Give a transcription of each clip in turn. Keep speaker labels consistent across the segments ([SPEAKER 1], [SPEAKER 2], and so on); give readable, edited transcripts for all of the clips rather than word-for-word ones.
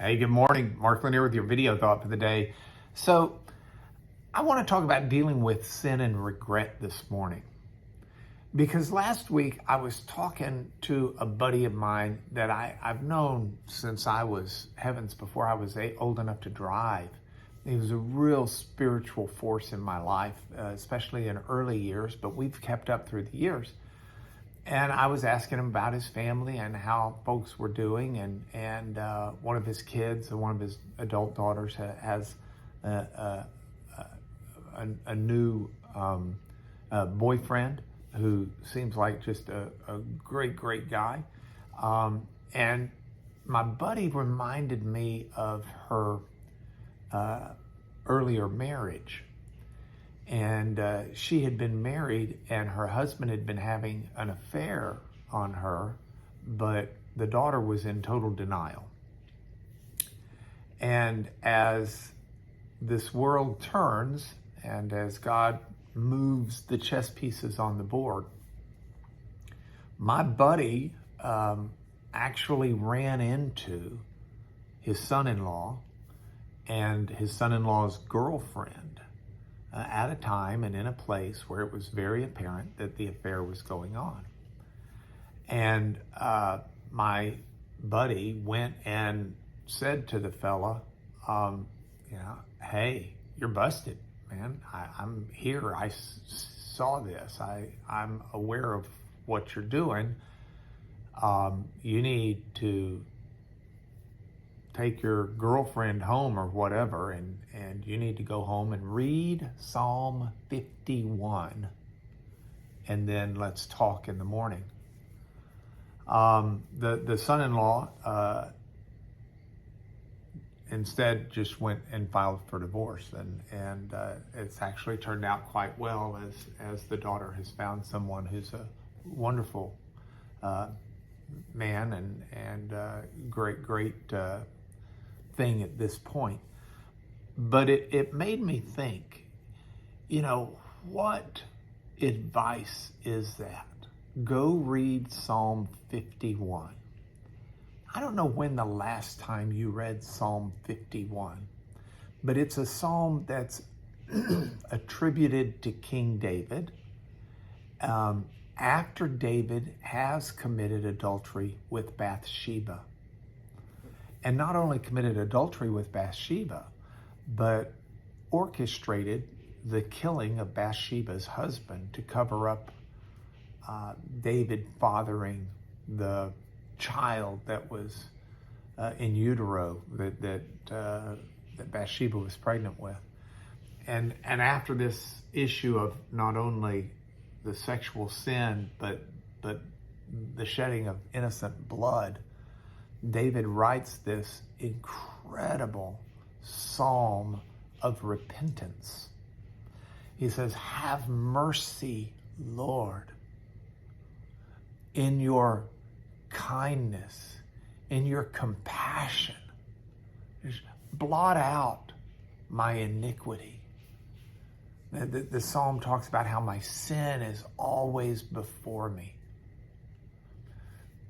[SPEAKER 1] Hey, good morning. Mark Lanier with your video thought for the day. So, I want to talk about dealing with sin and regret this morning. Because last week I was talking to a buddy of mine that I've known since I was, heavens, before I was old enough to drive. He was a real spiritual force in my life, especially in early years, but we've kept up through the years. And I was asking him about his family and how folks were doing, and one of his kids, one of his adult daughters, has a new boyfriend who seems like just a great guy. And my buddy reminded me of her earlier marriage. And she had been married and her husband had been having an affair on her, but the daughter was in total denial. And as this world turns and as God moves the chess pieces on the board, my buddy actually ran into his son-in-law and his son-in-law's girlfriend at a time and in a place where it was very apparent that the affair was going on. And my buddy went and said to the fella, hey, you're busted, man. I'm here. I saw this. I'm aware of what you're doing. You need to take your girlfriend home or whatever, and you need to go home and read Psalm 51, and then let's talk in the morning. The son-in-law instead just went and filed for divorce, and it's actually turned out quite well as the daughter has found someone who's a wonderful man and great thing at this point. But it made me think, what advice is that? Go read Psalm 51. I don't know when the last time you read Psalm 51, but it's a psalm that's attributed to King David after David has committed adultery with Bathsheba. And not only committed adultery with Bathsheba, but orchestrated the killing of Bathsheba's husband to cover up David fathering the child that was in utero that Bathsheba was pregnant with. And after this issue of not only the sexual sin, but the shedding of innocent blood, David writes this incredible psalm of repentance. He says, have mercy, Lord, in your kindness, in your compassion. Just blot out my iniquity. The psalm talks about how my sin is always before me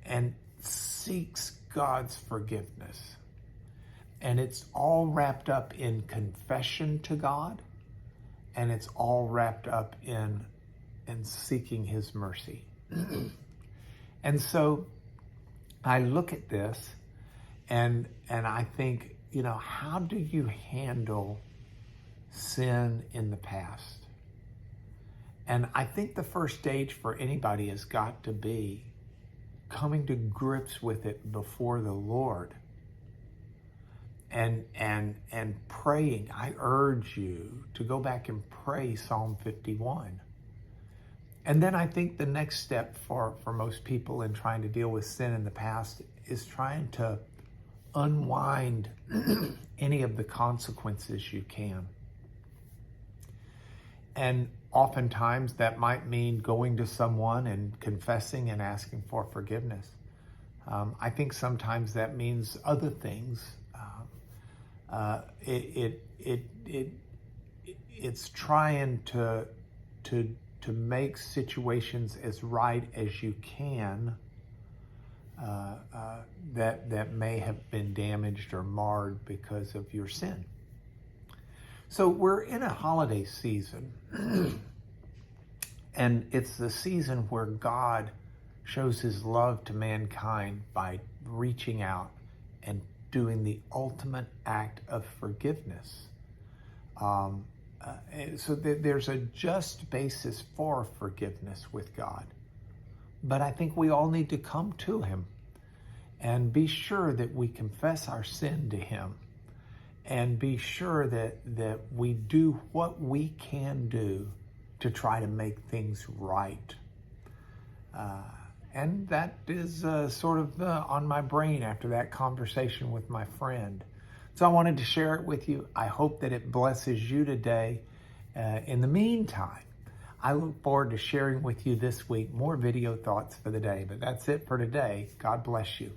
[SPEAKER 1] and seeks God's forgiveness. And it's all wrapped up in confession to God, and it's all wrapped up in seeking his mercy. And so I look at this and I think, how do you handle sin in the past? And I think the first stage for anybody has got to be coming to grips with it before the Lord and praying. I urge you to go back and pray Psalm 51. And then I think the next step for most people in trying to deal with sin in the past is trying to unwind any of the consequences you can. And oftentimes that might mean going to someone and confessing and asking for forgiveness. I think sometimes that means other things. It's trying to make situations as right as you can that may have been damaged or marred because of your sin. So we're in a holiday season, and it's the season where God shows his love to mankind by reaching out and doing the ultimate act of forgiveness. So there's a just basis for forgiveness with God. But I think we all need to come to him and be sure that we confess our sin to him, and be sure that we do what we can do to try to make things right. And that is sort of on my brain after that conversation with my friend. So I wanted to share it with you. I hope that it blesses you today. In the meantime, I look forward to sharing with you this week more video thoughts for the day. But that's it for today. God bless you.